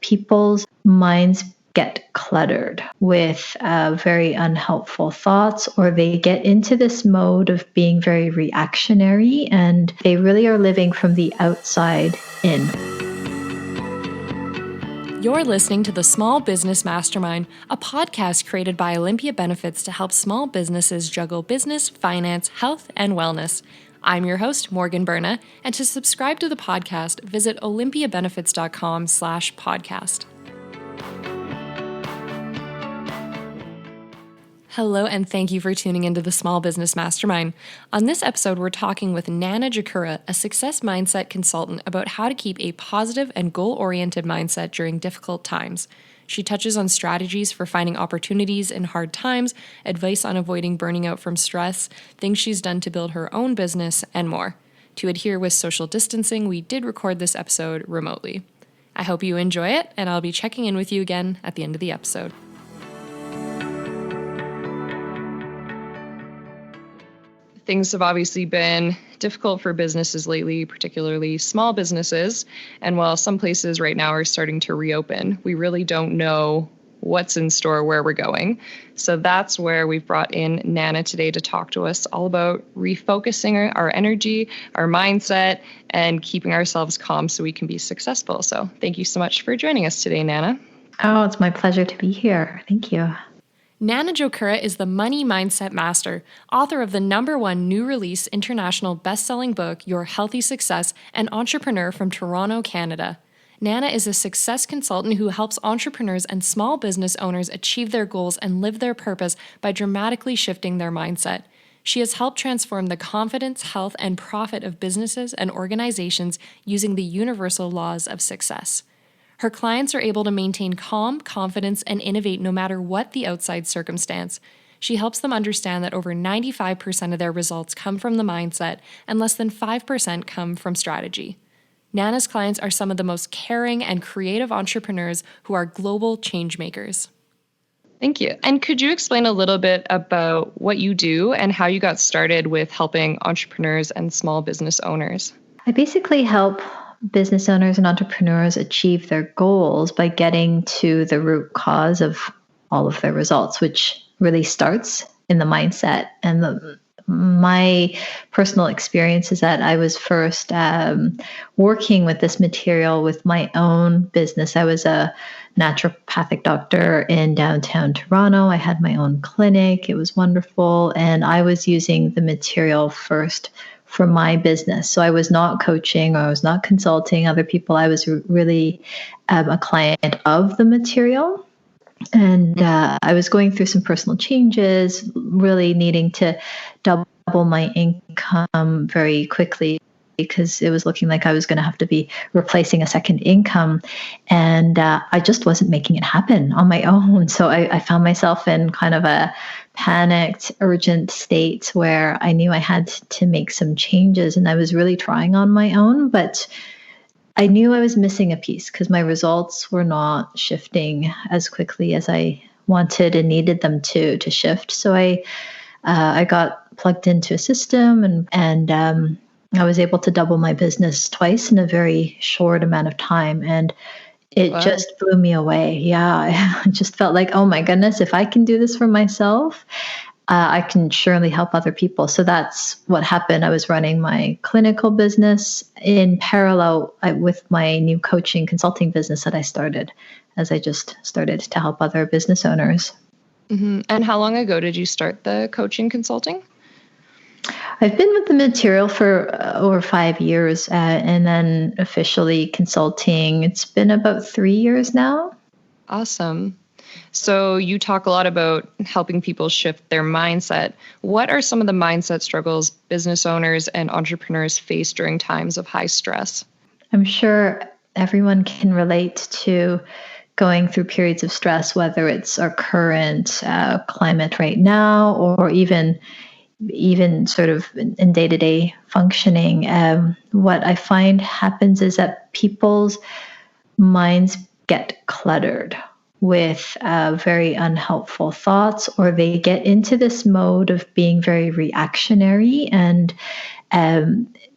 people's minds get cluttered with very unhelpful thoughts, or they get into this mode of being very reactionary, and they really are living from the outside in. You're listening to the Small Business Mastermind, a podcast created by Olympia Benefits to help small businesses juggle business, finance, health, and wellness. I'm your host, Morgan Berna, and to subscribe to the podcast, visit olympiabenefits.com/podcast. Hello, and thank you for tuning into the Small Business Mastermind. On this episode, we're talking with Nana Jokura, a success mindset consultant, about how to keep a positive and goal-oriented mindset during difficult times. She touches on strategies for finding opportunities in hard times, advice on avoiding burning out from stress, things she's done to build her own business, and more. To adhere with social distancing, we did record this episode remotely. I hope you enjoy it, and I'll be checking in with you again at the end of the episode. Things have obviously been difficult for businesses lately, particularly small businesses. And while some places right now are starting to reopen, we really don't know what's in store, where we're going. So that's where we've brought in Nana today to talk to us all about refocusing our energy, our mindset, and keeping ourselves calm so we can be successful. So thank you so much for joining us today, Nana. Oh, it's my pleasure to be here. Thank you. Nana Jokura is the money mindset master, author of the #1 new release international best-selling book, Your Healthy Success, and entrepreneur from Toronto, Canada. Nana is a success consultant who helps entrepreneurs and small business owners achieve their goals and live their purpose by dramatically shifting their mindset. She has helped transform the confidence, health, and profit of businesses and organizations using the universal laws of success. Her clients are able to maintain calm, confidence, and innovate no matter what the outside circumstance. She helps them understand that over 95% of their results come from the mindset and less than 5% come from strategy. Nana's clients are some of the most caring and creative entrepreneurs who are global change makers. Thank you. And could you explain a little bit about what you do and how you got started with helping entrepreneurs and small business owners? I basically help business owners and entrepreneurs achieve their goals by getting to the root cause of all of their results, which really starts in the mindset. And my personal experience is that I was first working with this material with my own business. I was a naturopathic doctor in downtown Toronto. I had my own clinic. It was wonderful. And I was using the material first for my business. So I was not coaching or I was not consulting other people. I was really a client of the material. And I was going through some personal changes, really needing to double my income very quickly because it was looking like I was going to have to be replacing a second income. And I just wasn't making it happen on my own. So I found myself in kind of a panicked, urgent state where I knew I had to make some changes, and I was really trying on my own, but I knew I was missing a piece because my results were not shifting as quickly as I wanted and needed them to shift. So I got plugged into a system, and I was able to double my business twice in a very short amount of time. And it just blew me away. Yeah, I just felt like, oh my goodness, if I can do this for myself, I can surely help other people. So that's what happened. I was running my clinical business in parallel with my new coaching consulting business that I started, as I just started to help other business owners. Mm-hmm. And how long ago did you start the coaching consulting? I've been with the material for over 5 years, and then officially consulting. It's been about 3 years now. Awesome. So you talk a lot about helping people shift their mindset. What are some of the mindset struggles business owners and entrepreneurs face during times of high stress? I'm sure everyone can relate to going through periods of stress, whether it's our current climate right now or even sort of in day-to-day functioning. What I find happens is that people's minds get cluttered with very unhelpful thoughts, or they get into this mode of being very reactionary, and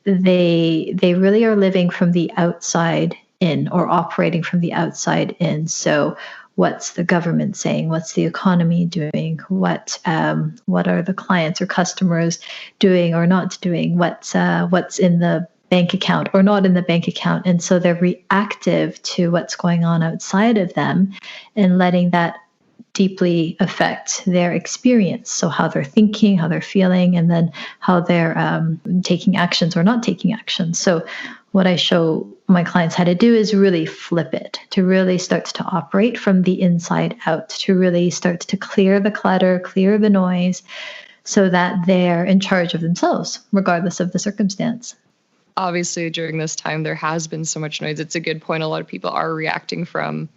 they really are living from the outside in or operating from the outside in. So what's the government saying? What's the economy doing? What are the clients or customers doing or not doing? What's in the bank account or not in the bank account? And so they're reactive to what's going on outside of them and letting that deeply affect their experience. So how they're thinking, how they're feeling, and then how they're taking actions or not taking actions. So what I show my clients how to do is really flip it, to really start to operate from the inside out, to really start to clear the clutter, clear the noise, so that they're in charge of themselves, regardless of the circumstance. Obviously, during this time, there has been so much noise. It's a good point. A lot of people are reacting from,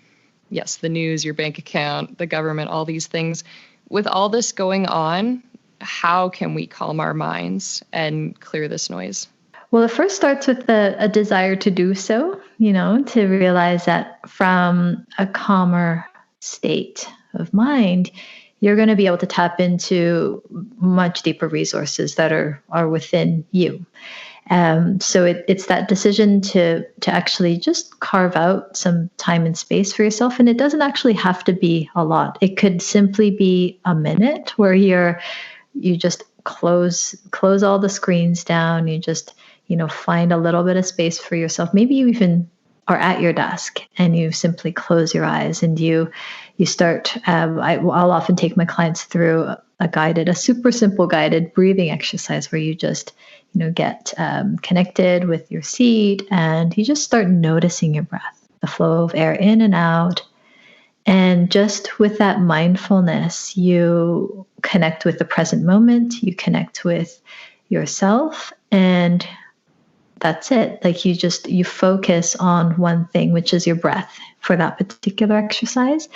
yes, the news, your bank account, the government, all these things. With all this going on, how can we calm our minds and clear this noise? Well, it first starts with a desire to do so, to realize that from a calmer state of mind, you're going to be able to tap into much deeper resources that are within you. So it's that decision to actually just carve out some time and space for yourself. And it doesn't actually have to be a lot. It could simply be a minute where you just close all the screens down. You just, find a little bit of space for yourself. Maybe you even are at your desk and you simply close your eyes and you start, I'll often take my clients through a super simple guided breathing exercise where you just, get connected with your seat and you just start noticing your breath, the flow of air in and out. And just with that mindfulness, you connect with the present moment, you connect with yourself, and that's it. Like you focus on one thing, which is your breath for that particular exercise.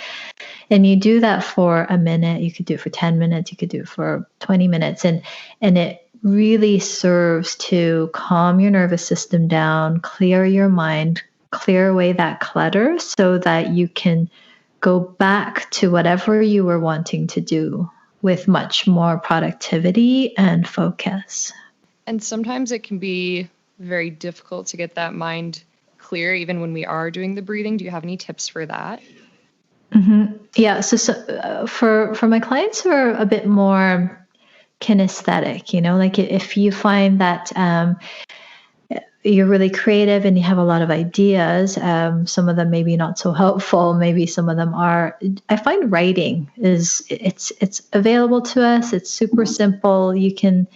And you do that for a minute. You could do it for 10 minutes. You could do it for 20 minutes. And it really serves to calm your nervous system down, clear your mind, clear away that clutter so that you can go back to whatever you were wanting to do with much more productivity and focus. And sometimes it can be very difficult to get that mind clear, even when we are doing the breathing. Do you have any tips for that? Mm-hmm. Yeah. So for my clients who are a bit more kinesthetic, like if you find that you're really creative and you have a lot of ideas, some of them maybe not so helpful, maybe some of them are. I find writing it's available to us. It's super simple. You can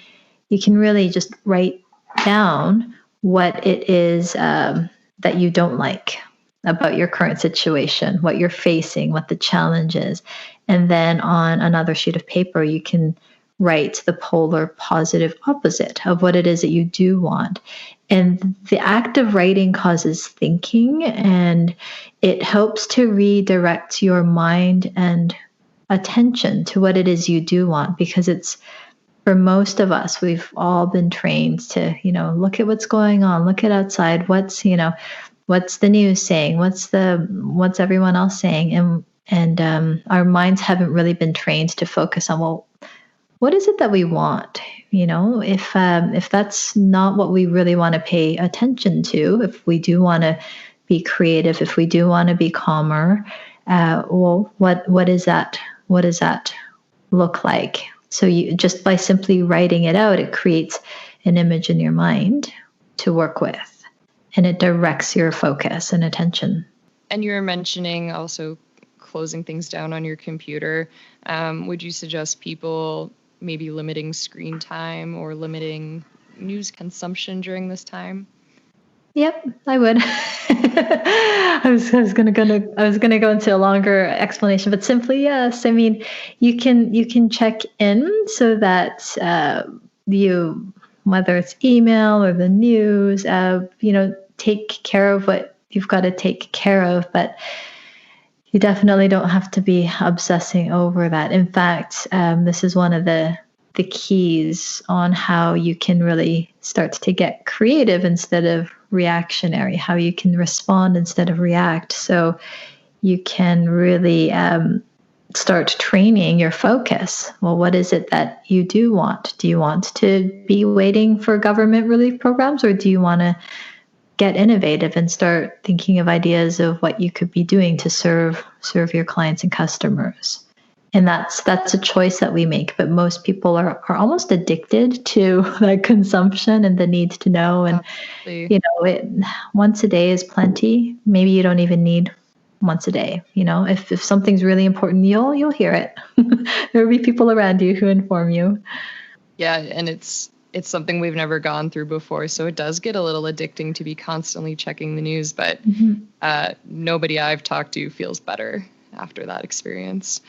really just write down what it is that you don't like about your current situation, what you're facing, what the challenge is. And then on another sheet of paper, you can write the polar positive opposite of what it is that you do want. And the act of writing causes thinking, and it helps to redirect your mind and attention to what it is you do want, because it's, for most of us, we've all been trained to, look at what's going on, look at outside, what's the news saying, what's everyone else saying, and our minds haven't really been trained to focus on, well, what is it that we want? If that's not what we really want to pay attention to, if we do want to be creative, if we do want to be calmer, well, what is that? What does that look like? So you just by simply writing it out, it creates an image in your mind to work with, and it directs your focus and attention. And you were mentioning also closing things down on your computer. Would you suggest people maybe limiting screen time or limiting news consumption during this time? Yep, I would. I was gonna go into a longer explanation, but simply yes. I mean, you can check in so that you, whether it's email or the news, take care of what you've got to take care of, but you definitely don't have to be obsessing over that. In fact, this is one of the keys on how you can really start to get creative instead of reactionary, how you can respond instead of react. So you can really start training your focus. Well, what is it that you do want? Do you want to be waiting for government relief programs, or do you want to get innovative and start thinking of ideas of what you could be doing to serve your clients and customers. And that's a choice that we make. But most people are almost addicted to that consumption and the need to know. And once a day is plenty. Maybe you don't even need once a day. If something's really important, you'll hear it. There will be people around you who inform you. Yeah, and it's something we've never gone through before, so it does get a little addicting to be constantly checking the news, but nobody I've talked to feels better after that experience.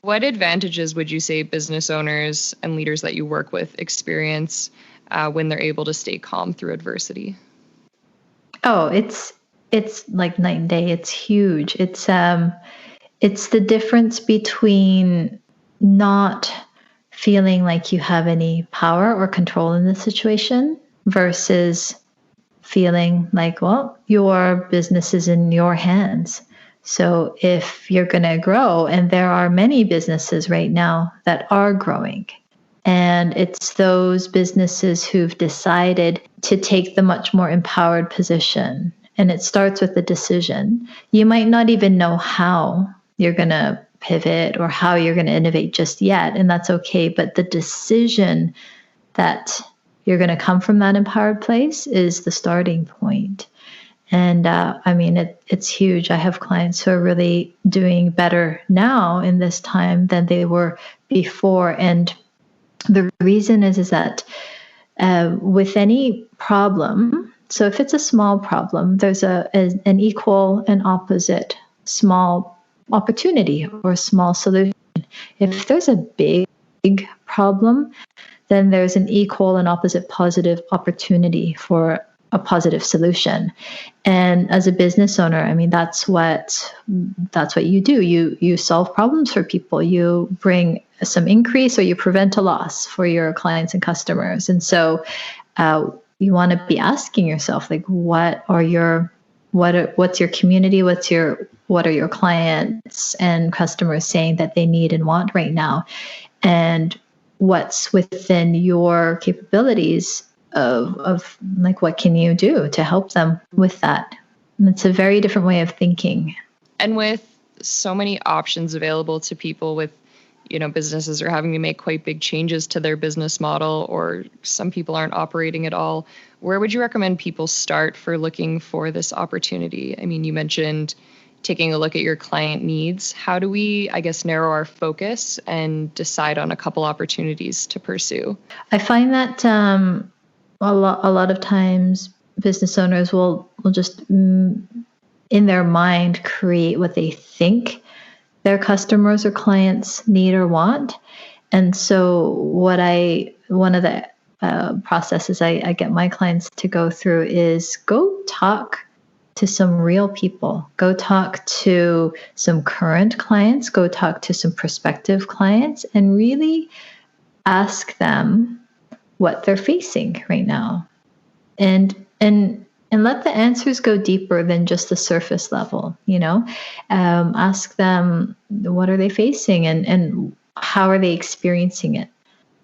What advantages would you say business owners and leaders that you work with experience when they're able to stay calm through adversity? Oh, it's like night and day. It's huge. It's the difference between not feeling like you have any power or control in the situation versus feeling like, well, your business is in your hands. So if you're going to grow, and there are many businesses right now that are growing, and it's those businesses who've decided to take the much more empowered position. And it starts with the decision. You might not even know how you're going to pivot or how you're going to innovate just yet, and that's okay. But the decision that you're going to come from that empowered place is the starting point. And it's huge. I have clients who are really doing better now in this time than they were before. And the reason is that with any problem, so if it's a small problem, there's an equal and opposite small opportunity or a small solution. If there's a big problem, then there's an equal and opposite positive opportunity for a positive solution. And as a business owner, that's what you do. You solve problems for people. You bring some increase or you prevent a loss for your clients and customers. And so you want to be asking yourself, like, what's your community? What are your clients and customers saying that they need and want right now? And what's within your capabilities of like, what can you do to help them with that? And it's a very different way of thinking. And with so many options available to people with, businesses are having to make quite big changes to their business model, or some people aren't operating at all, where would you recommend people start for looking for this opportunity? You mentioned taking a look at your client needs. How do we, narrow our focus and decide on a couple opportunities to pursue? I find that a lot of times business owners will just in their mind create what they think their customers or clients need or want. And so one of the processes I get my clients to go through is go talk to some real people. Go talk to some current clients, go talk to some prospective clients, and really ask them what they're facing right now. And let the answers go deeper than just the surface level, ask them, what are they facing and how are they experiencing it?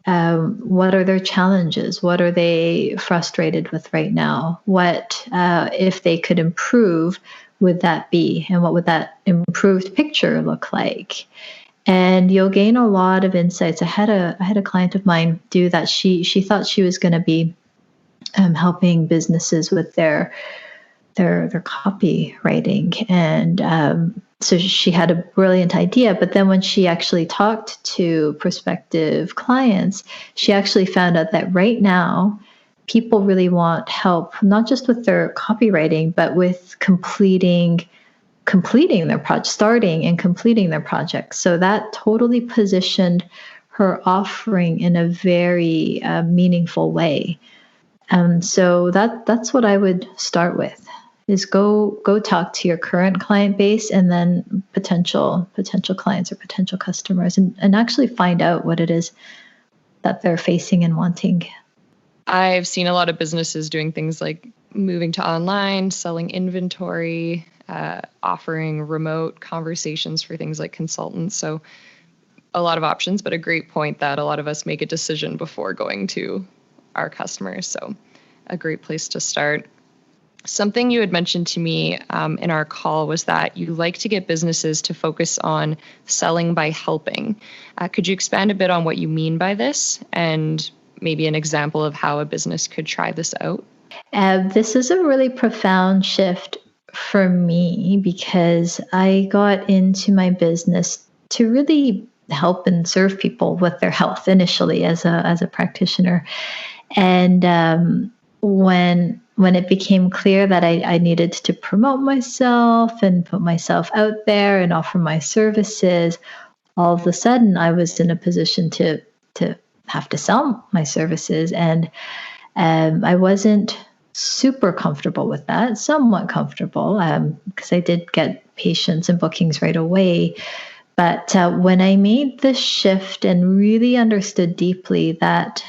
What are their challenges? What are they frustrated with right now? What, if they could improve, would that be? And what would that improved picture look like? And you'll gain a lot of insights. I had a client of mine do that. She thought she was going to be helping businesses with their copywriting, and so she had a brilliant idea. But then when she actually talked to prospective clients, she actually found out that right now people really want help, not just with their copywriting, but with completing their project, starting and completing their projects. So that totally positioned her offering in a very meaningful way. So that's what I would start with, is go talk to your current client base and then potential clients or potential customers, and actually find out what it is that they're facing and wanting. I've seen a lot of businesses doing things like moving to online, selling inventory, offering remote conversations for things like consultants. So a lot of options, but a great point that a lot of us make a decision before going to our customers. So a great place to start. Something you had mentioned to me in our call was that you like to get businesses to focus on selling by helping. Could you expand a bit on what you mean by this and maybe an example of how a business could try this out? This is a really profound shift for me because I got into my business to really help and serve people with their health initially as a practitioner. And when it became clear that I needed to promote myself and put myself out there and offer my services, all of a sudden I was in a position to have to sell my services, and I wasn't super comfortable with that, somewhat comfortable, because I did get patients and bookings right away. But when I made the shift and really understood deeply that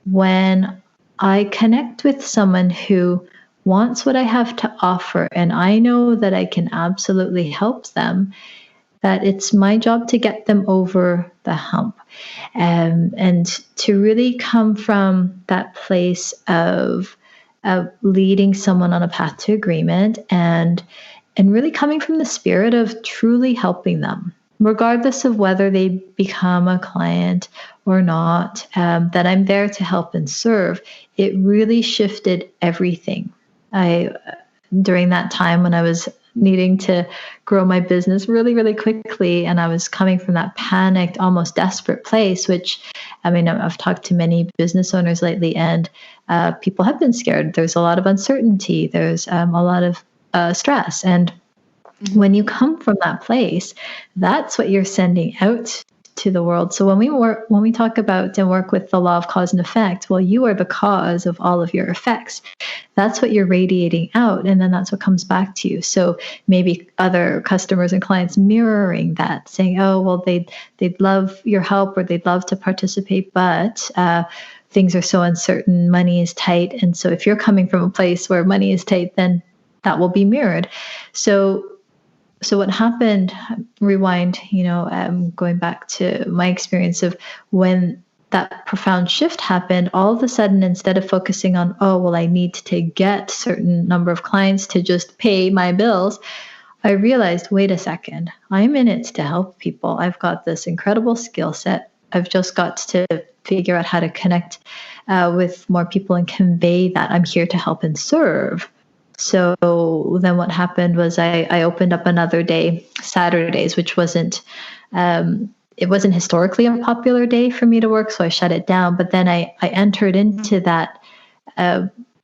when I connect with someone who wants what I have to offer and I know that I can absolutely help them, that it's my job to get them over the hump, and to really come from that place of leading someone on a path to agreement, and really coming from the spirit of truly helping them, regardless of whether they become a client or not, that I'm there to help and serve. It really shifted everything. I During that time when I was needing to grow my business really, really quickly, and I was coming from that panicked, almost desperate place, which, I mean, I've talked to many business owners lately, and people have been scared. There's a lot of uncertainty. There's a lot of stress. And when you come from that place, that's what you're sending out to the world. So when we talk about and work with the law of cause and effect, well, you are the cause of all of your effects. That's what you're radiating out, and then that's what comes back to you. So maybe other customers and clients mirroring that, saying, "Oh, well, they'd love your help, or they'd love to participate, but things are so uncertain, money is tight." And so if you're coming from a place where money is tight, then that will be mirrored. So what happened, rewind, going back to my experience of when that profound shift happened, all of a sudden, instead of focusing on, oh, well, I need to get certain number of clients to just pay my bills, I realized, wait a second, I'm in it to help people. I've got this incredible skill set. I've just got to figure out how to connect with more people and convey that I'm here to help and serve. So then what happened was I opened up another day, Saturdays, which it wasn't historically a popular day for me to work, so I shut it down. But then I entered into that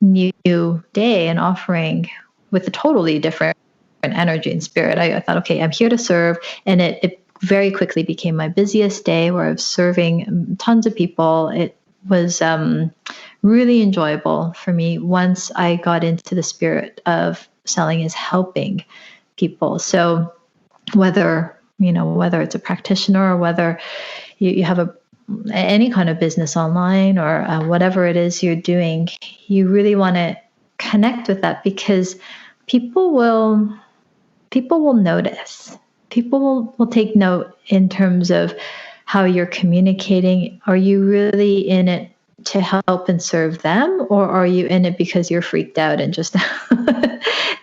new day and offering with a totally different energy and spirit. I thought, okay, I'm here to serve. And it very quickly became my busiest day, where I was serving tons of people. It was really enjoyable for me once I got into the spirit of selling is helping people. So whether it's a practitioner, or whether you have any kind of business online, or whatever it is you're doing, you really want to connect with that, because people will notice. People will take note in terms of how you're communicating. Are you really in it to help and serve them, or are you in it because you're freaked out and just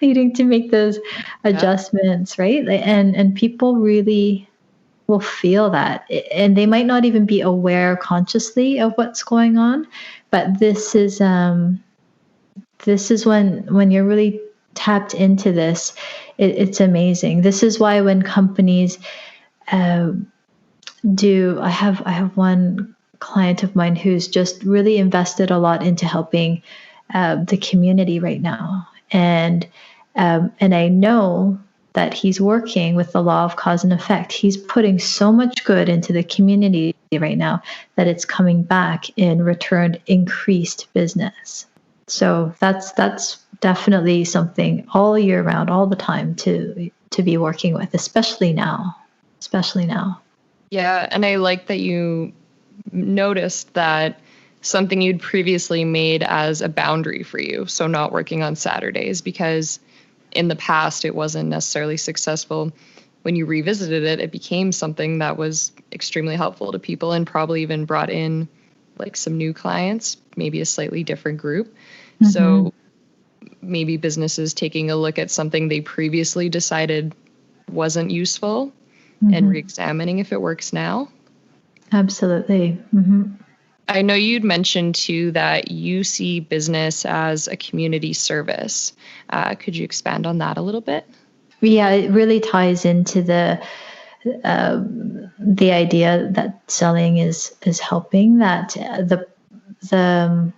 needing to make those adjustments, right? And people really will feel that, and they might not even be aware consciously of what's going on, but this is when you're really tapped into this. It's amazing. This is why when companies I have one client of mine who's just really invested a lot into helping the community right now, and I know that he's working with the law of cause and effect. He's putting so much good into the community right now that it's coming back in returned increased business. So that's definitely something all year round, all the time to be working with, especially now. Yeah, and I like that you noticed that something you'd previously made as a boundary for you, so not working on Saturdays, because in the past it wasn't necessarily successful. When you revisited it, it became something that was extremely helpful to people, and probably even brought in like some new clients, maybe a slightly different group. Mm-hmm. So maybe businesses taking a look at something they previously decided wasn't useful and re-examining if it works now. Absolutely. I know you'd mentioned too that you see business as a community service. Could you expand on that a little bit? Yeah, it really ties into the idea that selling is helping. That the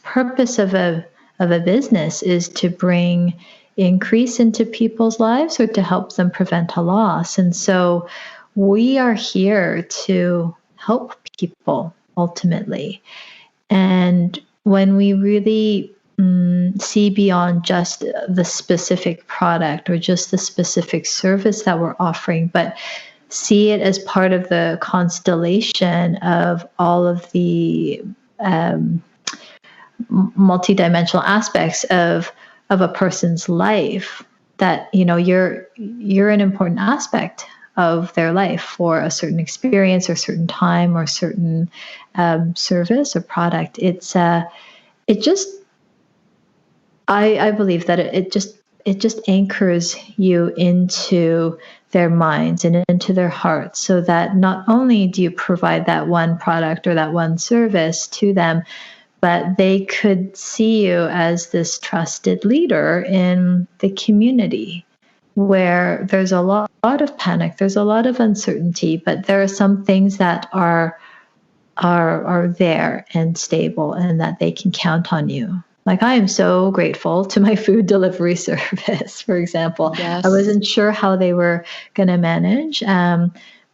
purpose of a business is to bring increase into people's lives or to help them prevent a loss. And so we are here to help people ultimately. And when we really see beyond just the specific product or just the specific service that we're offering, but see it as part of the constellation of all of the multidimensional aspects of a person's life, that you're an important aspect of their life for a certain experience or certain time or certain service or product. I believe that it just anchors you into their minds and into their hearts, so that not only do you provide that one product or that one service to them, but they could see you as this trusted leader in the community, where there's a lot of panic, there's a lot of uncertainty, but there are some things that are there and stable, and that they can count on you. Like, I am so grateful to my food delivery service, for example. Yes. I wasn't sure how they were going to manage,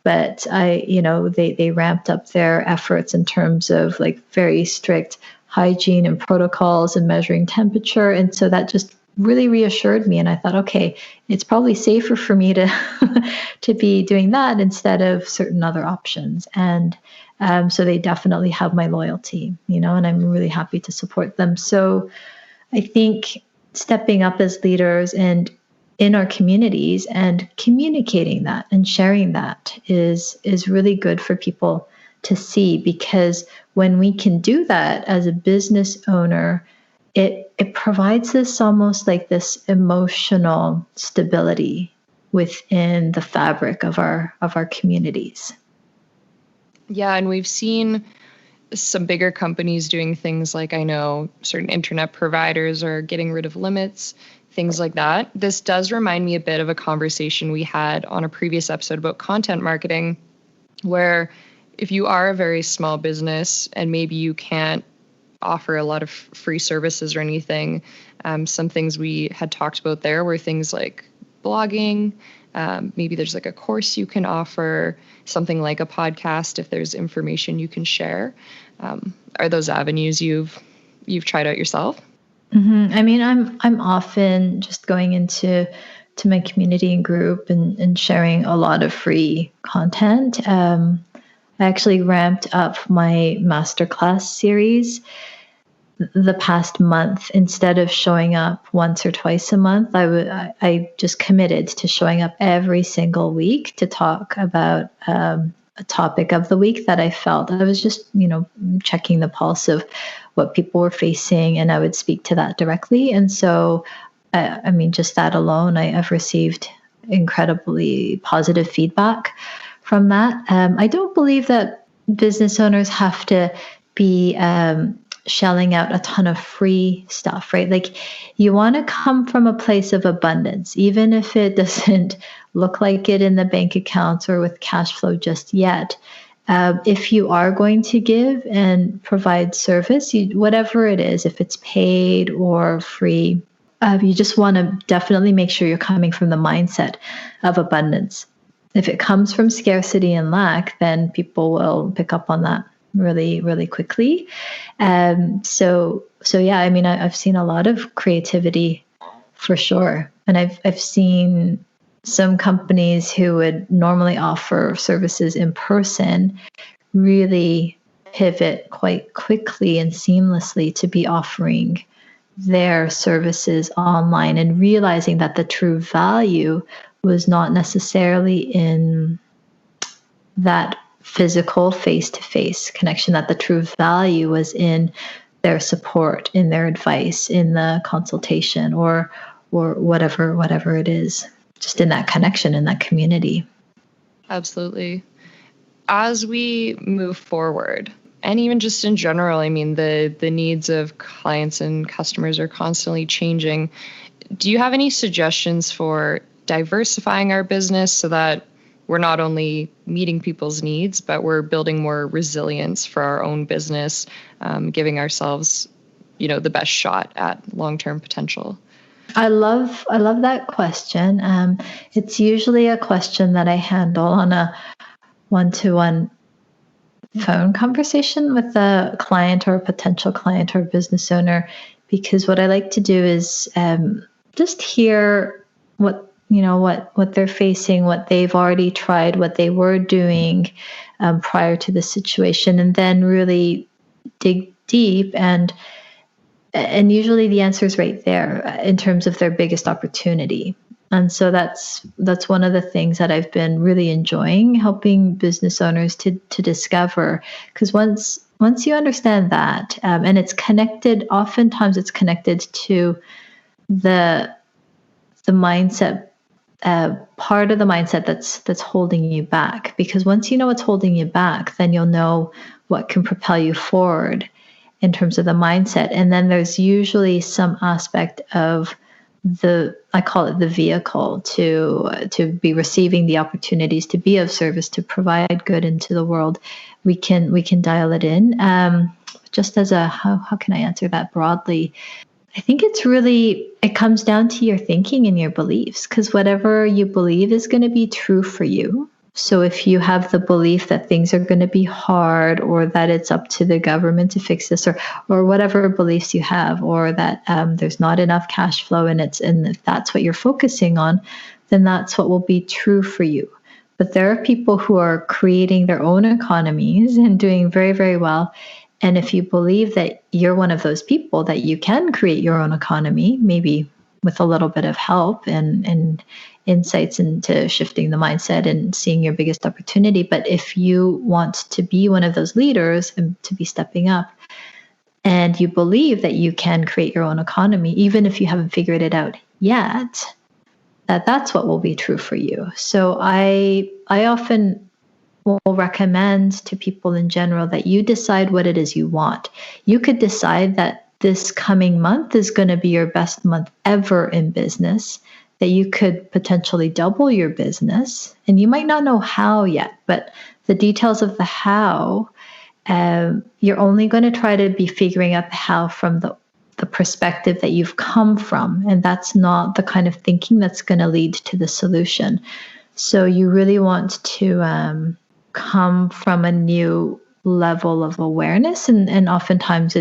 but they ramped up their efforts in terms of like very strict hygiene and protocols and measuring temperature. And so that just really reassured me. And I thought, okay, it's probably safer for me to to be doing that instead of certain other options. And so they definitely have my loyalty, and I'm really happy to support them. So I think stepping up as leaders and in our communities and communicating that and sharing that is really good for people to see, because when we can do that as a business owner, it provides this almost like this emotional stability within the fabric of our communities. Yeah, and we've seen some bigger companies doing things like, I know certain internet providers are getting rid of limits, things like that. This does remind me a bit of a conversation we had on a previous episode about content marketing, where if you are a very small business and maybe you can't offer a lot of free services or anything, some things we had talked about there were things like blogging. Maybe there's like a course you can offer, something like a podcast if there's information you can share. Are those avenues you've tried out yourself? I mean, I'm often just going into my community and group and sharing a lot of free content. I actually ramped up my masterclass series the past month. Instead of showing up once or twice a month, I just committed to showing up every single week to talk about a topic of the week that I felt. I was just, checking the pulse of what people were facing, and I would speak to that directly. And so, just that alone, I've received incredibly positive feedback from that. I don't believe that business owners have to be shelling out a ton of free stuff, right? Like, you want to come from a place of abundance, even if it doesn't look like it in the bank accounts or with cash flow just yet. If you are going to give and provide service, whatever it is, if it's paid or free, you just want to definitely make sure you're coming from the mindset of abundance. If it comes from scarcity and lack, then people will pick up on that really, really quickly. So yeah, I've seen a lot of creativity for sure. And I've seen some companies who would normally offer services in person really pivot quite quickly and seamlessly to be offering their services online, and realizing that the true value was not necessarily in that physical face-to-face connection, that the true value was in their support, in their advice, in the consultation, or whatever it is, just in that connection, in that community. Absolutely. As we move forward, and even just in general, I mean, the needs of clients and customers are constantly changing. Do you have any suggestions for diversifying our business so that we're not only meeting people's needs, but we're building more resilience for our own business, giving ourselves, the best shot at long-term potential? I love that question. It's usually a question that I handle on a one-to-one phone conversation with a client or a potential client or business owner, because what I like to do is just hear what they're facing, what they've already tried, what they were doing prior to the situation, and then really dig deep, and usually the answer is right there in terms of their biggest opportunity. And so that's one of the things that I've been really enjoying helping business owners to discover, because once you understand that, and it's connected, oftentimes it's connected to the mindset, part of the mindset that's holding you back. Because once you know what's holding you back, then you'll know what can propel you forward in terms of the mindset. And then there's usually some aspect of I call it the vehicle, to be receiving the opportunities, to be of service, to provide good into the world. We can dial it in. Just as how can I answer that broadly? I think it comes down to your thinking and your beliefs, because whatever you believe is going to be true for you. So if you have the belief that things are going to be hard, or that it's up to the government to fix this, or whatever beliefs you have, or that there's not enough cash flow, and if that's what you're focusing on, then that's what will be true for you. But there are people who are creating their own economies and doing very, very well. And if you believe that you're one of those people, that you can create your own economy, maybe with a little bit of help and insights into shifting the mindset and seeing your biggest opportunity. But if you want to be one of those leaders and to be stepping up, and you believe that you can create your own economy, even if you haven't figured it out yet, that's what will be true for you. So I often will recommend to people in general that you decide what it is you want. You could decide that this coming month is going to be your best month ever in business, that you could potentially double your business. And you might not know how yet, but the details of the how, you're only going to try to be figuring out the how from the perspective that you've come from. And that's not the kind of thinking that's going to lead to the solution. So you really want to come from a new level of awareness. And oftentimes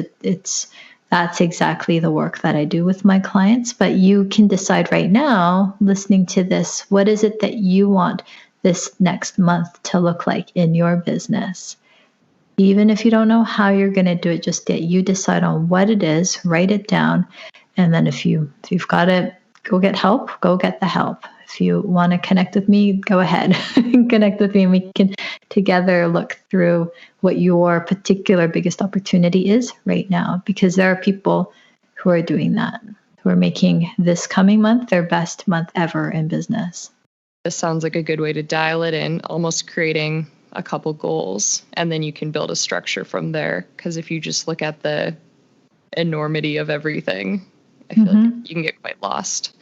that's exactly the work that I do with my clients. But you can decide right now, listening to this, what is it that you want this next month to look like in your business? Even if you don't know how you're going to do it just yet, you decide on what it is, write it down. And then if you've got to go get help, go get the help. If you want to connect with me, go ahead and connect with me, and we can together look through what your particular biggest opportunity is right now, because there are people who are doing that, who are making this coming month their best month ever in business. This sounds like a good way to dial it in, almost creating a couple goals, and then you can build a structure from there. Because if you just look at the enormity of everything, I feel like you can get quite lost.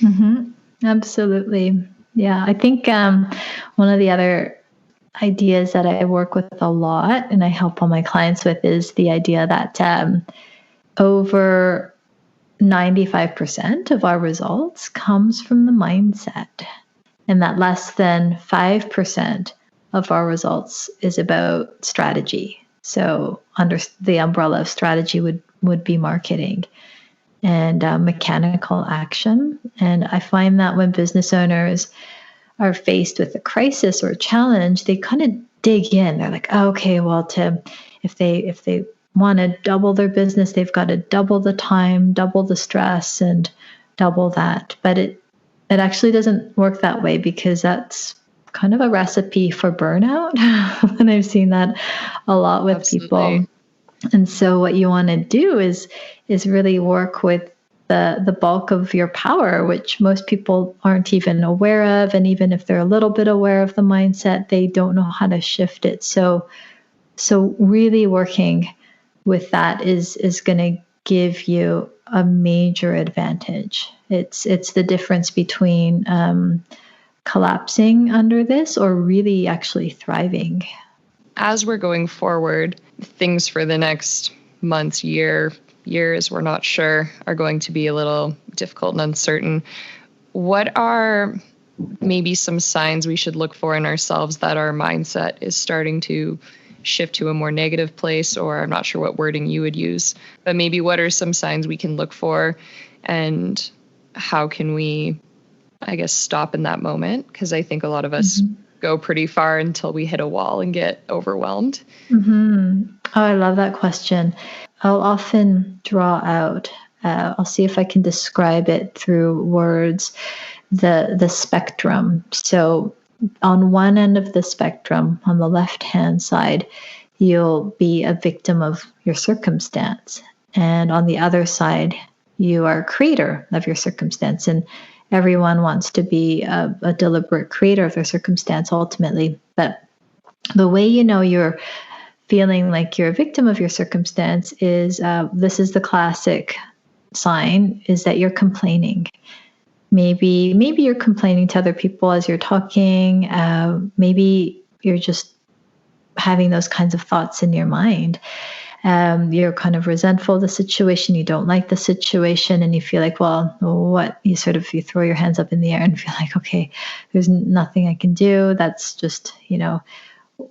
Mm-hmm. Absolutely. Yeah. I think one of the other ideas that I work with a lot and I help all my clients with is the idea that over 95% of our results comes from the mindset, and that less than 5% of our results is about strategy. So under the umbrella of strategy would be marketing and mechanical action. And I find that when business owners are faced with a crisis or a challenge, they kind of dig in. They're like, oh, okay, well, if they want to double their business, they've got to double the time, double the stress, and double that. But it actually doesn't work that way, because that's kind of a recipe for burnout. And I've seen that a lot with people. And so what you want to do is really work with the bulk of your power, which most people aren't even aware of. And even if they're a little bit aware of the mindset, they don't know how to shift it. So really working with that is going to give you a major advantage. It's the difference between collapsing under this or really actually thriving. As we're going forward, things for the next months, years, we're not sure, are going to be a little difficult and uncertain. What are maybe some signs we should look for in ourselves that our mindset is starting to shift to a more negative place? Or I'm not sure what wording you would use, but maybe what are some signs we can look for, and how can we, I guess, stop in that moment? Because I think a lot of us go pretty far until we hit a wall and get overwhelmed. Oh, I love that question. I'll often draw out, I'll see if I can describe it through words, the spectrum. So on one end of the spectrum, on the left-hand side, you'll be a victim of your circumstance. And on the other side, you are a creator of your circumstance. And everyone wants to be a deliberate creator of their circumstance ultimately. But the way you know you're feeling like you're a victim of your circumstance is, this is the classic sign, is that you're complaining. Maybe you're complaining to other people as you're talking. Maybe you're just having those kinds of thoughts in your mind. You're kind of resentful of the situation. You don't like the situation, and you feel like, well, what? You throw your hands up in the air and feel like, okay, there's nothing I can do. That's just,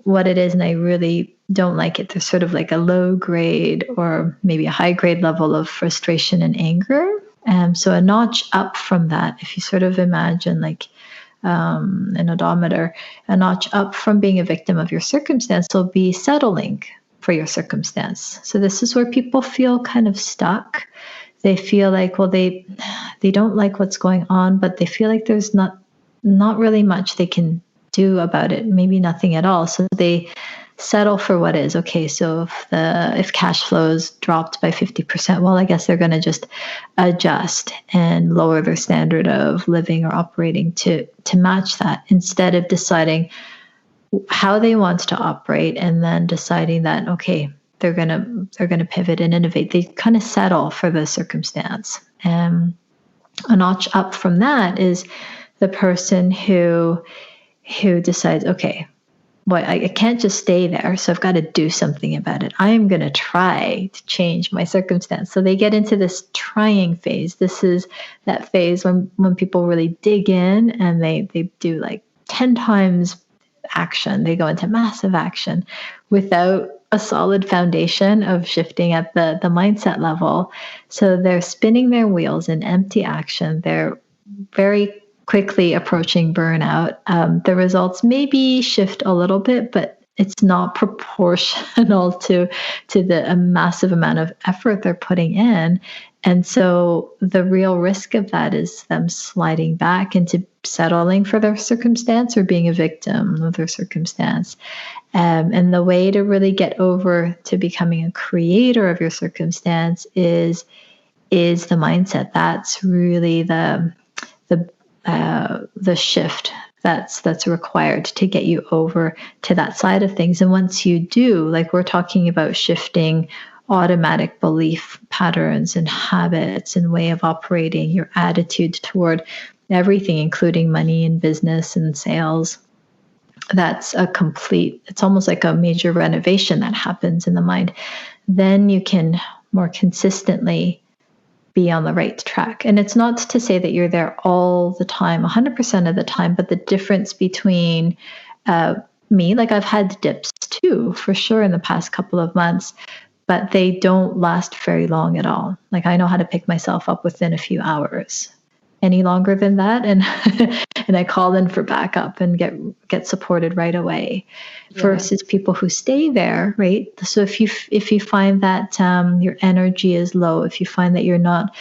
what it is, and I really don't like it. There's sort of like a low grade or maybe a high grade level of frustration and anger. So a notch up from that, if you sort of imagine like an odometer, a notch up from being a victim of your circumstance will be settling for your circumstance. So this is where people feel kind of stuck. They feel like, well, they don't like what's going on, but they feel like there's not really much they can do about it, maybe nothing at all. So they settle for what is. Okay, so if cash flows dropped by 50%, well, I guess they're going to just adjust and lower their standard of living or operating to match that, instead of deciding how they want to operate and then deciding that, okay, they're going to pivot and innovate. They kind of settle for the circumstance. And a notch up from that is the person who decides, okay, well, I can't just stay there, so I've got to do something about it. I am going to try to change my circumstance. So they get into this trying phase. This is that phase when people really dig in and they do like 10 times action. They go into massive action without a solid foundation of shifting at the mindset level. So they're spinning their wheels in empty action. They're very quickly approaching burnout. The results maybe shift a little bit, but it's not proportional to the massive amount of effort they're putting in. And so the real risk of that is them sliding back into settling for their circumstance or being a victim of their circumstance. And the way to really get over to becoming a creator of your circumstance is the mindset. That's really the shift that's required to get you over to that side of things. And once you do, like we're talking about shifting automatic belief patterns and habits and way of operating, your attitude toward everything, including money and business and sales, that's it's almost like a major renovation that happens in the mind. Then you can more consistently be on the right track. And it's not to say that you're there all the time, 100% of the time, but the difference between me, like I've had dips too, for sure, in the past couple of months, but they don't last very long at all. Like I know how to pick myself up within a few hours. Any longer than that, and and I call in for backup and get supported right away. Yeah. Versus people who stay there, right? So if you find that your energy is low, if you find that you're not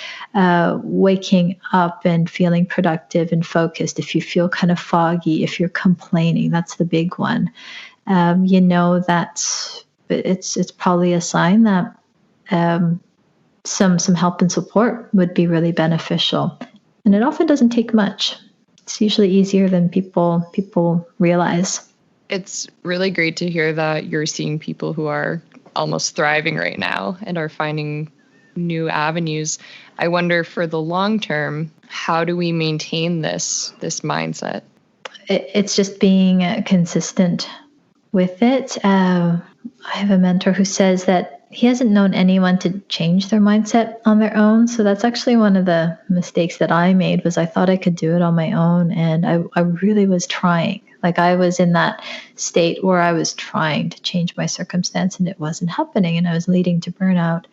waking up and feeling productive and focused, if you feel kind of foggy, if you're complaining, that's the big one. That's it's probably a sign that some help and support would be really beneficial. And it often doesn't take much. It's usually easier than people realize. It's really great to hear that you're seeing people who are almost thriving right now and are finding new avenues. I wonder, for the long term, how do we maintain this mindset? It's just being consistent with it. I have a mentor who says that he hasn't known anyone to change their mindset on their own. So that's actually one of the mistakes that I made, was I thought I could do it on my own. And I really was trying. Like, I was in that state where I was trying to change my circumstance and it wasn't happening, and I was leading to burnout.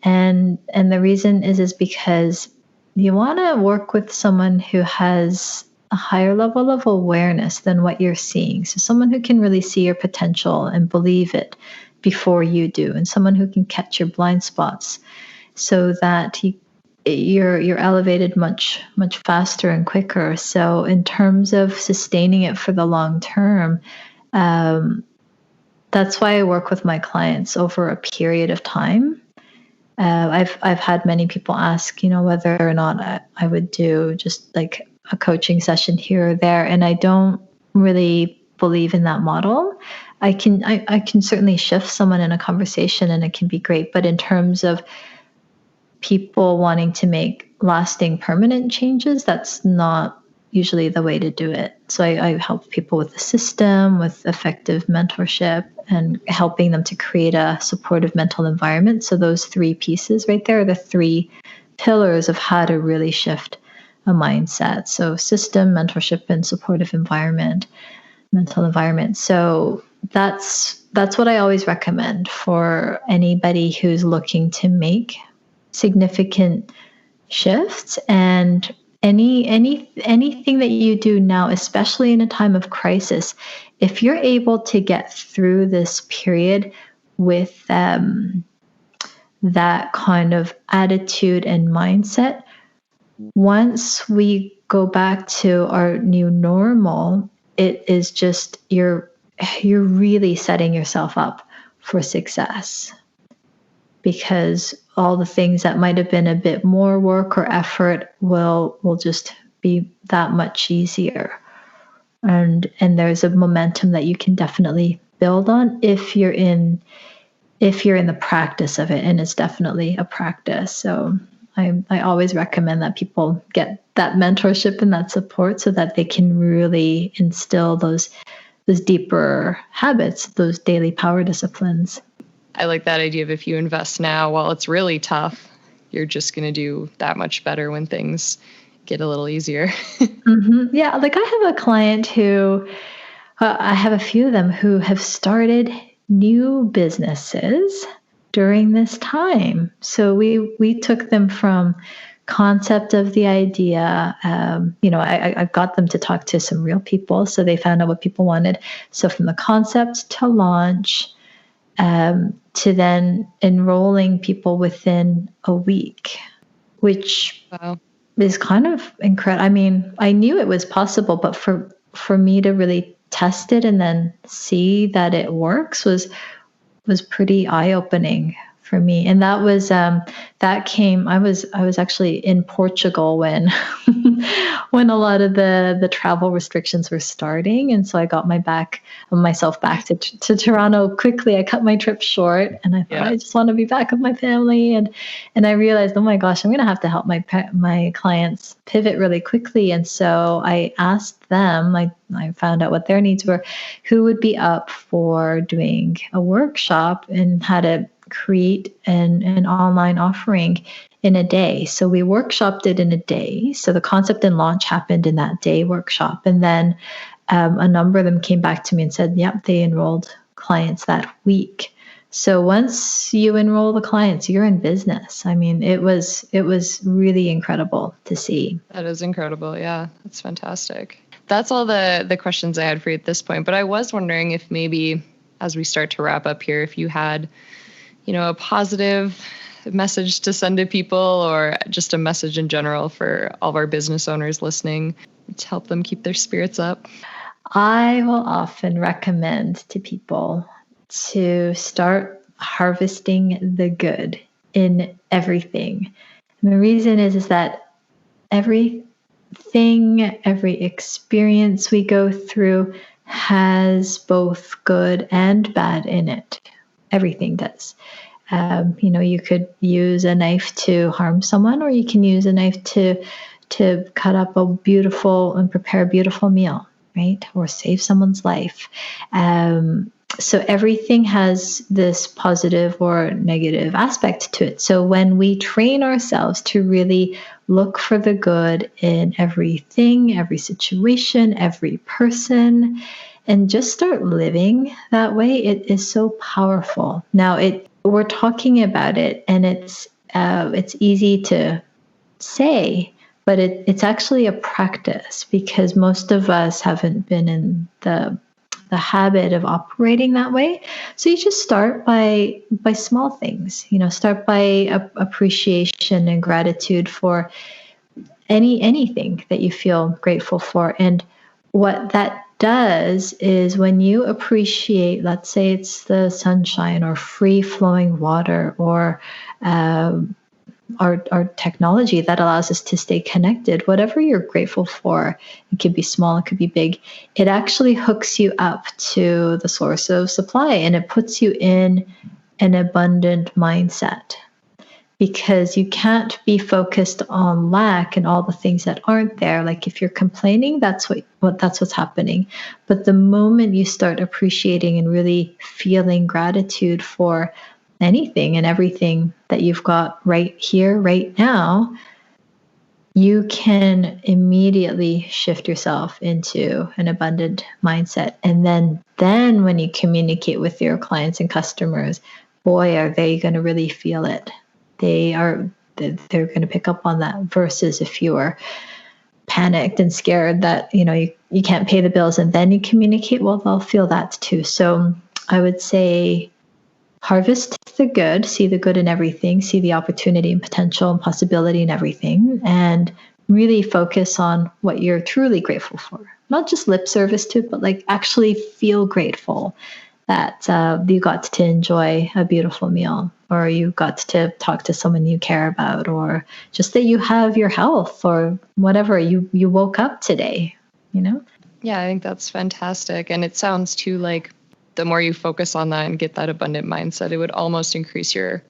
And the reason is because you want to work with someone who has a higher level of awareness than what you're seeing. So someone who can really see your potential and believe it before you do, and someone who can catch your blind spots, so that you're elevated much faster and quicker. So in terms of sustaining it for the long term, that's why I work with my clients over a period of time. I've had many people ask, whether or not I would do just like a coaching session here or there, and I don't really believe in that model. I can certainly shift someone in a conversation, and it can be great, but in terms of people wanting to make lasting, permanent changes, that's not usually the way to do it. So I help people with the system, with effective mentorship, and helping them to create a supportive mental environment. So those three pieces right there are the three pillars of how to really shift a mindset. So system, mentorship, and supportive environment, mental environment. So that's what I always recommend for anybody who's looking to make significant shifts. And anything that you do now, especially in a time of crisis, if you're able to get through this period with that kind of attitude and mindset, once we go back to our new normal, it is just you're really setting yourself up for success, because all the things that might have been a bit more work or effort will just be that much easier. And there's a momentum that you can definitely build on if you're in the practice of it, and it's definitely a practice. So I always recommend that people get that mentorship and that support, so that they can really instill those deeper habits, those daily power disciplines. I like that idea of, if you invest now while it's really tough, you're just going to do that much better when things get a little easier. Mm-hmm. Yeah, like I have a client who, I have a few of them who have started new businesses during this time. So we took them from concept of the idea. I got them to talk to some real people, so they found out what people wanted. So from the concept to launch, to then enrolling people within a week, which is kind of incredible. I mean, I knew it was possible, but for me to really test it and then see that it works was pretty eye-opening for me. And that was that came. I was actually in Portugal when when a lot of the travel restrictions were starting, and so I got myself back to Toronto quickly. I cut my trip short, and I thought, I just want to be back with my family, and I realized, oh my gosh, I'm going to have to help my clients pivot really quickly. And so I asked them, I found out what their needs were, who would be up for doing a workshop and how to create an online offering in a day. So we workshopped it in a day. So the concept and launch happened in that day workshop. And then a number of them came back to me and said, yep, they enrolled clients that week. So once you enroll the clients, you're in business. I mean, it was really incredible to see. That is incredible. Yeah, that's fantastic. That's all the questions I had for you at this point. But I was wondering if maybe, as we start to wrap up here, if you had, a positive message to send to people, or just a message in general for all of our business owners listening to help them keep their spirits up. I will often recommend to people to start harvesting the good in everything. And the reason is that everything, every experience we go through has both good and bad in it. Everything does. You could use a knife to harm someone, or you can use a knife to cut up a beautiful and prepare a beautiful meal, right? Or save someone's life. So everything has this positive or negative aspect to it. So when we train ourselves to really look for the good in everything, every situation, every person, and just start living that way, it is so powerful. Now, we're talking about it, and it's easy to say, but it's actually a practice, because most of us haven't been in the habit of operating that way. So you just start by small things. Start by appreciation and gratitude for anything that you feel grateful for. And what that does is, when you appreciate, let's say it's the sunshine or free flowing water, or our technology that allows us to stay connected, whatever you're grateful for, it could be small, it could be big, it actually hooks you up to the source of supply, and it puts you in an abundant mindset. Because you can't be focused on lack and all the things that aren't there. Like if you're complaining, that's what's happening. But the moment you start appreciating and really feeling gratitude for anything and everything that you've got right here, right now, you can immediately shift yourself into an abundant mindset. And then when you communicate with your clients and customers, boy, are they going to really feel it. They're going to pick up on that, versus if you are panicked and scared that you can't pay the bills, and then you communicate, well, they'll feel that too. So I would say, harvest the good, see the good in everything, see the opportunity and potential and possibility in everything, and really focus on what you're truly grateful for. Not just lip service to it, but like actually feel grateful that you got to enjoy a beautiful meal, or you got to talk to someone you care about, or just that you have your health, or whatever, you woke up today, Yeah, I think that's fantastic. And it sounds too like the more you focus on that and get that abundant mindset, it would almost increase your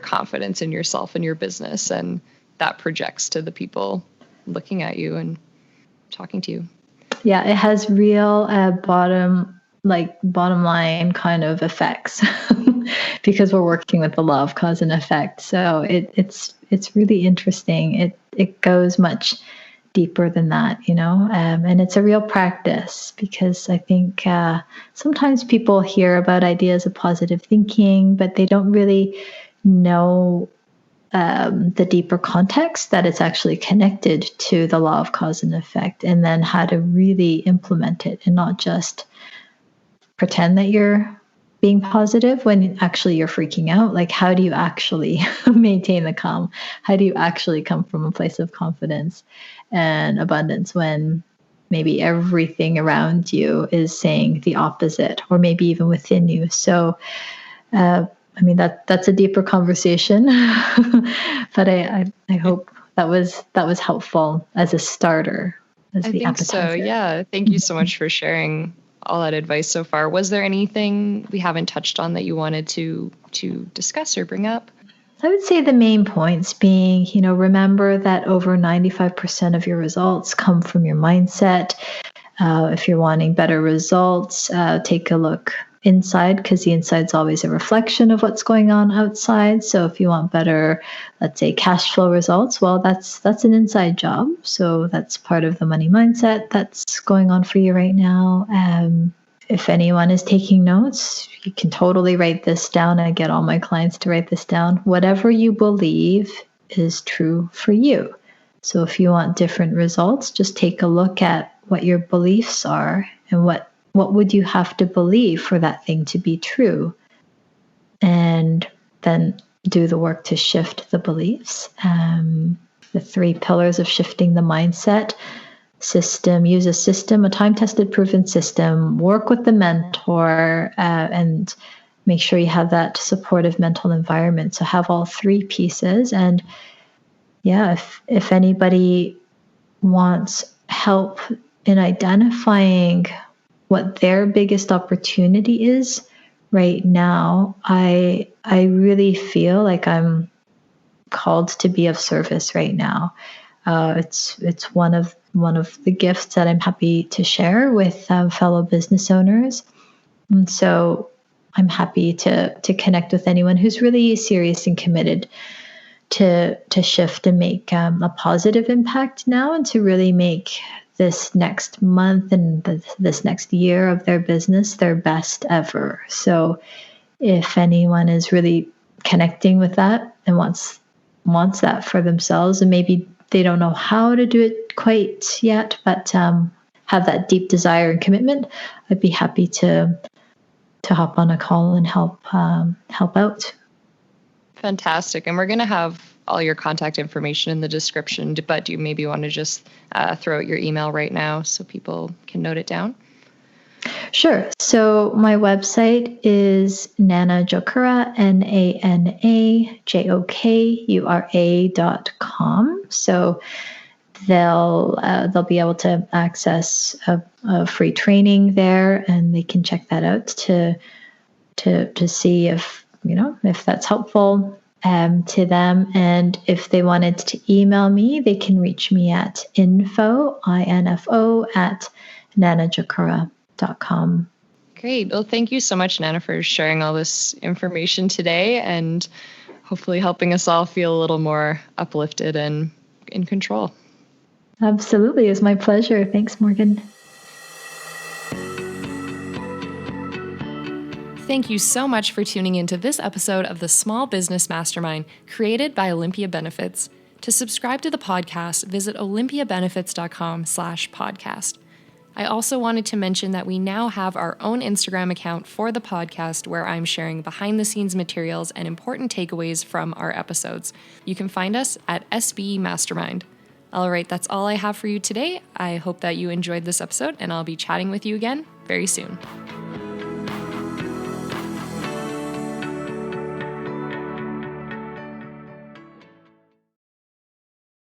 confidence in yourself and your business. And that projects to the people looking at you and talking to you. Yeah, it has real bottom line kind of effects because we're working with the law of cause and effect. So it's really interesting. It goes much deeper than that, and it's a real practice, because I think sometimes people hear about ideas of positive thinking, but they don't really know the deeper context that it's actually connected to the law of cause and effect, and then how to really implement it and not just pretend that you're being positive when actually you're freaking out. Like, how do you actually maintain the calm? How do you actually come from a place of confidence and abundance when maybe everything around you is saying the opposite, or maybe even within you? So, that's a deeper conversation, but I hope that was helpful as a starter. I think so. Yeah. Thank you so much for sharing all that advice so far. Was there anything we haven't touched on that you wanted to discuss or bring up? I would say the main points being, remember that over 95% of your results come from your mindset. If you're wanting better results, take a look inside, because the inside's always a reflection of what's going on outside. So if you want better, let's say, cash flow results, well, that's an inside job. So that's part of the money mindset that's going on for you right now. If anyone is taking notes, you can totally write this down. I get all my clients to write this down. Whatever you believe is true for you. So if you want different results, just take a look at what your beliefs are, and what would you have to believe for that thing to be true, and then do the work to shift the beliefs. The 3 pillars of shifting the mindset: system, use a system, a time-tested, proven system, work with the mentor, and make sure you have that supportive mental environment. So have all three pieces. And yeah, if anybody wants help in identifying what their biggest opportunity is right now, I really feel like I'm called to be of service right now. It's one of the gifts that I'm happy to share with fellow business owners, and so I'm happy to connect with anyone who's really serious and committed to shift and make a positive impact now, and to really make this next month and this next year of their business their best ever. So if anyone is really connecting with that and wants that for themselves, and maybe they don't know how to do it quite yet, but have that deep desire and commitment, I'd be happy to hop on a call and help out. Fantastic. And we're going to have all your contact information in the description, but do you maybe want to just throw out your email right now so people can note it down? Sure. So my website is Nana Jokura, NanaJokura.com. So they'll be able to access a free training there, and they can check that out to see if that's helpful to them. And if they wanted to email me, they can reach me at info at nanajokura.com. Great. Well, thank you so much, Nana, for sharing all this information today and hopefully helping us all feel a little more uplifted and in control. Absolutely. It's my pleasure. Thanks, Morgan. Thank you so much for tuning into this episode of the Small Business Mastermind, created by Olympia Benefits. To subscribe to the podcast, visit olympiabenefits.com/podcast. I also wanted to mention that we now have our own Instagram account for the podcast, where I'm sharing behind-the-scenes materials and important takeaways from our episodes. You can find us at SB Mastermind. All right, that's all I have for you today. I hope that you enjoyed this episode, and I'll be chatting with you again very soon.